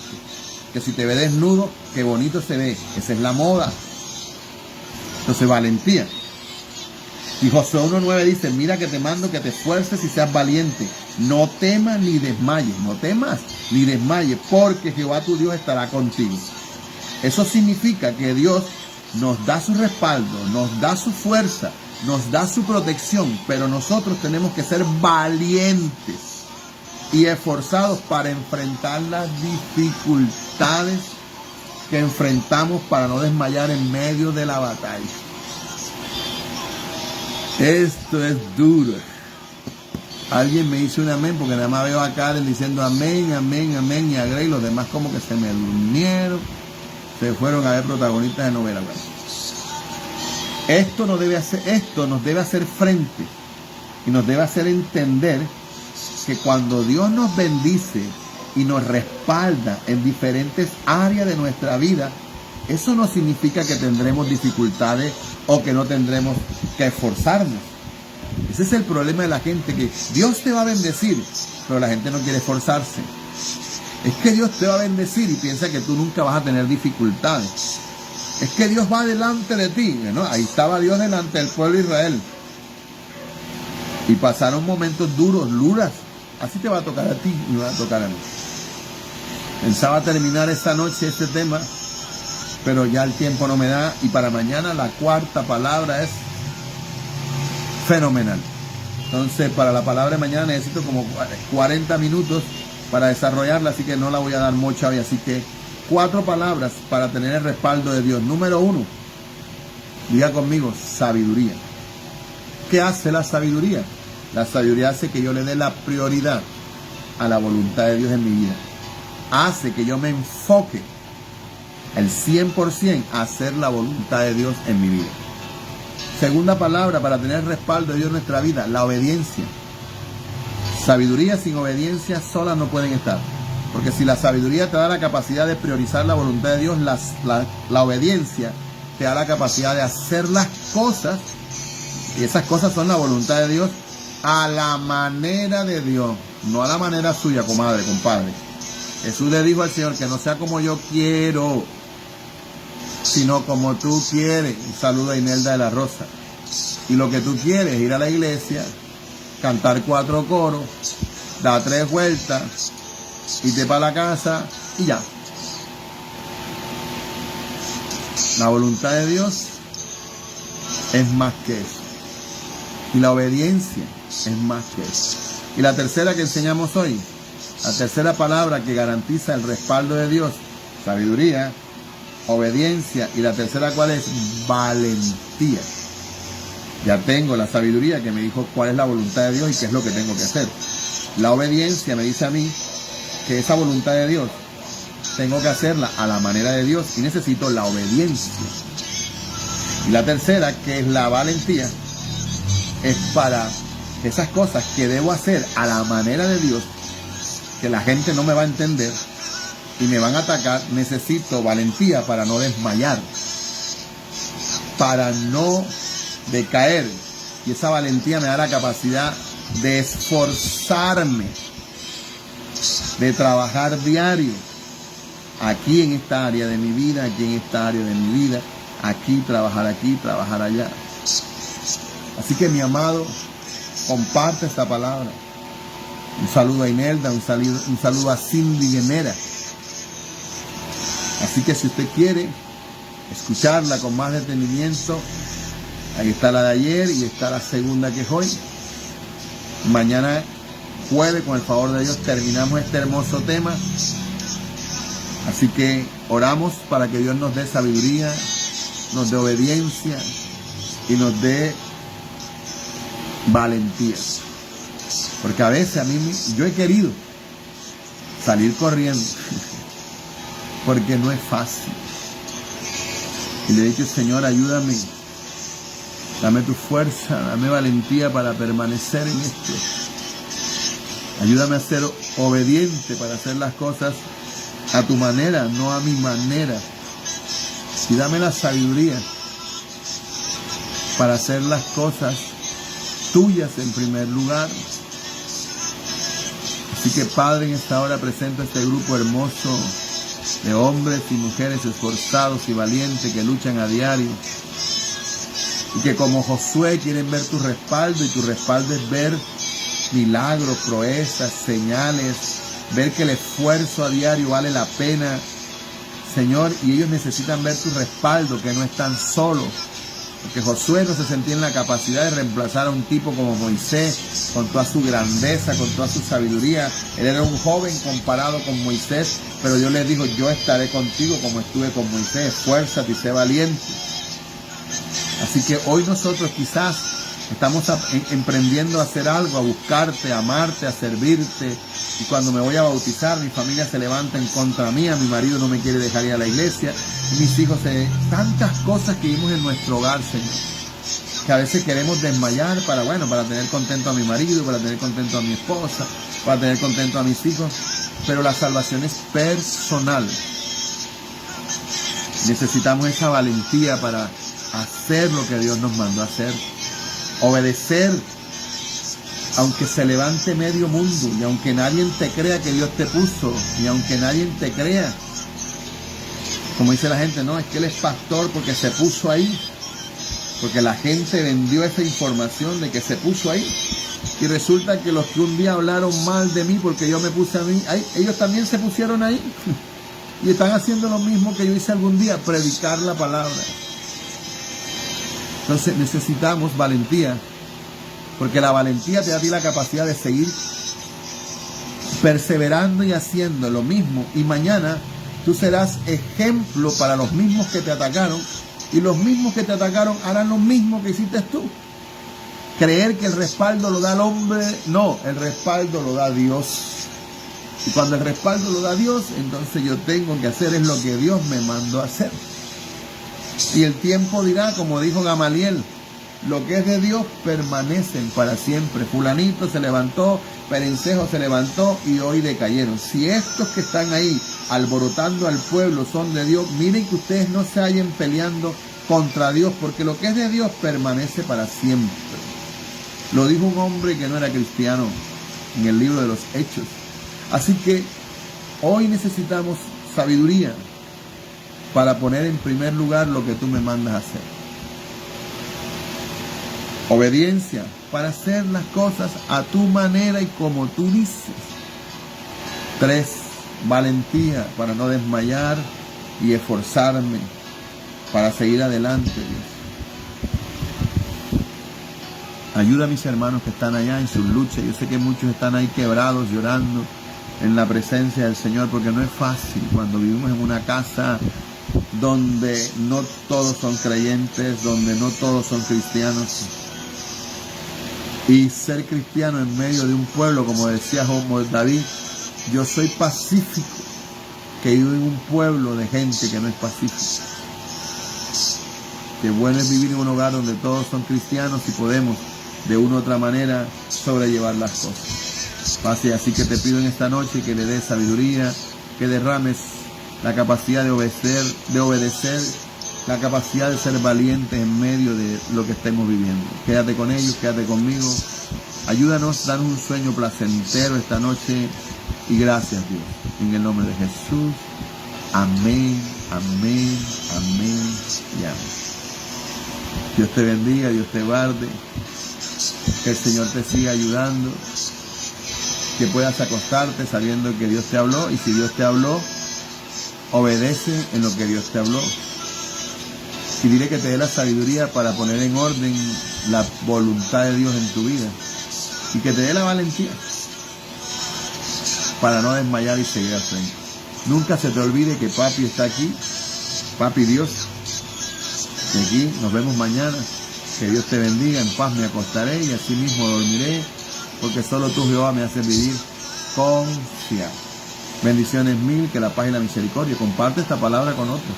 que si te ve desnudo, qué bonito se ve, esa es la moda. Entonces valentía. Y Josué 1:9 dice, mira que te mando que te esfuerces y seas valiente, no temas ni desmayes, no temas ni desmayes, porque Jehová tu Dios estará contigo. Eso significa que Dios nos da su respaldo, nos da su fuerza, nos da su protección, pero nosotros tenemos que ser valientes y esforzados para enfrentar las dificultades que enfrentamos para no desmayar en medio de la batalla. Esto es duro. Alguien me hizo un amén, porque nada más veo a Karen diciendo amén, amén, amén, y a Grey, los demás como que se me durmieron. Se fueron a ver protagonistas de novela. Bueno. Esto nos debe hacer frente y nos debe hacer entender que cuando Dios nos bendice y nos respalda en diferentes áreas de nuestra vida, eso no significa que tendremos dificultades o que no tendremos que esforzarnos. Ese es el problema de la gente, que Dios te va a bendecir, pero la gente no quiere esforzarse. Es que Dios te va a bendecir y piensa que tú nunca vas a tener dificultades. Es que Dios va delante de ti, ¿no? Ahí estaba Dios delante del pueblo de Israel. Y pasaron momentos duras. Así te va a tocar a ti y me va a tocar a mí. Pensaba terminar esta noche este tema, pero ya el tiempo no me da. Y para mañana la cuarta palabra es fenomenal. Entonces, para la palabra de mañana necesito como 40 minutos para desarrollarla, así que no la voy a dar mucha hoy. Así que 4 palabras para tener el respaldo de Dios. Número 1, diga conmigo, sabiduría. ¿Qué hace la sabiduría? La sabiduría hace que yo le dé la prioridad a la voluntad de Dios en mi vida. Hace que yo me enfoque el 100% a hacer la voluntad de Dios en mi vida. Segunda palabra para tener respaldo de Dios en nuestra vida, la obediencia. Sabiduría sin obediencia solas no pueden estar. Porque si la sabiduría te da la capacidad de priorizar la voluntad de Dios, la obediencia te da la capacidad de hacer las cosas, y esas cosas son la voluntad de Dios, a la manera de Dios, no a la manera suya, comadre, compadre. Jesús le dijo al Señor que no sea como yo quiero, sino como tú quieres. Un saludo a Inelda de la Rosa. Y lo que tú quieres es ir a la iglesia, cantar 4 coros, dar 3 vueltas, irte para la casa y ya. La voluntad de Dios es más que eso. Y la obediencia es más que eso. Y la tercera que enseñamos hoy, la tercera palabra que garantiza el respaldo de Dios, sabiduría, obediencia, y la tercera, ¿cuál es? Valentía. Ya tengo la sabiduría que me dijo cuál es la voluntad de Dios y qué es lo que tengo que hacer. La obediencia me dice a mí que esa voluntad de Dios tengo que hacerla a la manera de Dios y necesito la obediencia. Y la tercera, que es la valentía, es para esas cosas que debo hacer a la manera de Dios, que la gente no me va a entender y me van a atacar. Necesito valentía para no desmayar, para no decaer. Y esa valentía me da la capacidad de esforzarme, de trabajar diario, aquí en esta área de mi vida, aquí en esta área de mi vida, aquí, trabajar allá. Así que, mi amado, comparte esta palabra. Un saludo a Inelda, un saludo a Cindy Guenera. Así que si usted quiere escucharla con más detenimiento, ahí está la de ayer y está la segunda, que es hoy. Mañana jueves, con el favor de Dios, terminamos este hermoso tema. Así que oramos para que Dios nos dé sabiduría, nos dé obediencia y nos dé valentía. Porque a veces yo he querido salir corriendo porque no es fácil. Y le he dicho: Señor, ayúdame, dame tu fuerza, dame valentía para permanecer en esto. Ayúdame a ser obediente para hacer las cosas a tu manera, no a mi manera. Y dame la sabiduría para hacer las cosas tuyas en primer lugar. Así que, Padre, en esta hora presento a este grupo hermoso de hombres y mujeres esforzados y valientes que luchan a diario y que, como Josué, quieren ver tu respaldo, y tu respaldo es ver milagros, proezas, señales, ver que el esfuerzo a diario vale la pena, Señor, y ellos necesitan ver tu respaldo, que no están solos. Porque Josué no se sentía en la capacidad de reemplazar a un tipo como Moisés, con toda su grandeza, con toda su sabiduría. Él era un joven comparado con Moisés, pero Dios le dijo: yo estaré contigo como estuve con Moisés, esfuérzate y sé valiente. Así que hoy nosotros quizás estamos emprendiendo a hacer algo, a buscarte, a amarte, a servirte. Y cuando me voy a bautizar, mi familia se levanta en contra mía, mi marido no me quiere dejar ir a la iglesia, y mis hijos, tantas cosas que vimos en nuestro hogar, Señor, que a veces queremos desmayar para tener contento a mi marido, para tener contento a mi esposa, para tener contento a mis hijos. Pero la salvación es personal. Necesitamos esa valentía para hacer lo que Dios nos mandó a hacer. Obedecer, aunque se levante medio mundo, y aunque nadie te crea que Dios te puso, y aunque nadie te crea, como dice la gente, no, es que él es pastor porque se puso ahí, porque la gente vendió esa información de que se puso ahí, y resulta que los que un día hablaron mal de mí porque yo me puse ahí, ellos también se pusieron ahí, y están haciendo lo mismo que yo hice algún día, predicar la palabra. Entonces necesitamos valentía, porque la valentía te da a ti la capacidad de seguir perseverando y haciendo lo mismo, y mañana tú serás ejemplo para los mismos que te atacaron, y los mismos que te atacaron harán lo mismo que hiciste tú. Creer que el respaldo lo da el hombre, no, el respaldo lo da Dios. Y cuando el respaldo lo da Dios, entonces yo tengo que hacer es lo que Dios me mandó a hacer. Y el tiempo dirá, como dijo Gamaliel, lo que es de Dios permanecen para siempre. Fulanito se levantó, Perencejo se levantó y hoy decayeron. Si estos que están ahí alborotando al pueblo son de Dios, miren que ustedes no se hallen peleando contra Dios, porque lo que es de Dios permanece para siempre. Lo dijo un hombre que no era cristiano en el libro de los Hechos. Así que hoy necesitamos sabiduría para poner en primer lugar lo que tú me mandas a hacer. Obediencia para hacer las cosas a tu manera y como tú dices. 3. Valentía para no desmayar y esforzarme para seguir adelante, Dios. Ayuda a mis hermanos que están allá en su lucha. Yo sé que muchos están ahí quebrados, llorando en la presencia del Señor, porque no es fácil cuando vivimos en una casa donde no todos son creyentes, donde no todos son cristianos. Y ser cristiano en medio de un pueblo, como decía David, yo soy pacífico, que vivo en un pueblo de gente que no es pacífica. Qué bueno es vivir en un hogar donde todos son cristianos y podemos de una u otra manera sobrellevar las cosas. Así que te pido en esta noche que le des sabiduría, que derrames la capacidad de obedecer, la capacidad de ser valientes en medio de lo que estemos viviendo. Quédate con ellos, quédate conmigo. Ayúdanos, danos un sueño placentero esta noche. Y gracias, Dios. En el nombre de Jesús. Amén, amén, amén y amén. Dios te bendiga, Dios te guarde. Que el Señor te siga ayudando. Que puedas acostarte sabiendo que Dios te habló. Y si Dios te habló, obedece en lo que Dios te habló. Y diré que te dé la sabiduría para poner en orden la voluntad de Dios en tu vida. Y que te dé la valentía para no desmayar y seguir al frente. Nunca se te olvide que papi está aquí, papi Dios. Y aquí nos vemos mañana. Que Dios te bendiga, en paz me acostaré y así mismo dormiré, porque solo tú, Jehová, me haces vivir confiado. Bendiciones mil, que la paz y la misericordia. Comparte esta palabra con otros,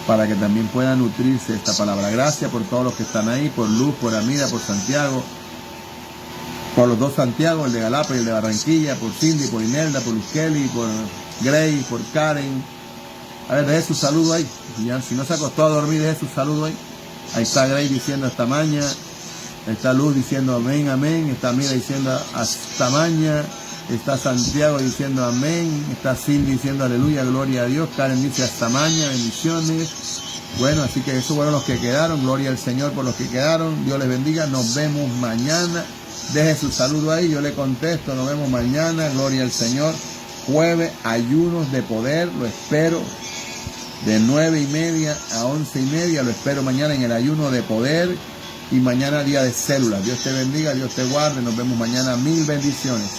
para que también pueda nutrirse de esta palabra. Gracias por todos los que están ahí, por Luz, por Amira, por Santiago, por los dos Santiago, el de Galapa y el de Barranquilla, por Cindy, por Imelda, por Luz Kelly, por Grace, por Karen. A ver, deje su saludo ahí. Si no se acostó a dormir, deje su saludo ahí. Ahí está Grace diciendo hasta mañana. Está Luz diciendo amén, amén. Está Amira diciendo hasta mañana. Está Santiago diciendo amén. Está Cindy diciendo aleluya, gloria a Dios. Karen dice hasta mañana, bendiciones. Bueno, así que esos fueron los que quedaron. Gloria al Señor por los que quedaron. Dios les bendiga. Nos vemos mañana. Deje su saludo ahí. Yo le contesto. Nos vemos mañana. Gloria al Señor. Jueves, ayunos de poder. Lo espero. De 9:30 a 11:30. Lo espero mañana en el ayuno de poder. Y mañana día de células. Dios te bendiga. Dios te guarde. Nos vemos mañana. Mil bendiciones.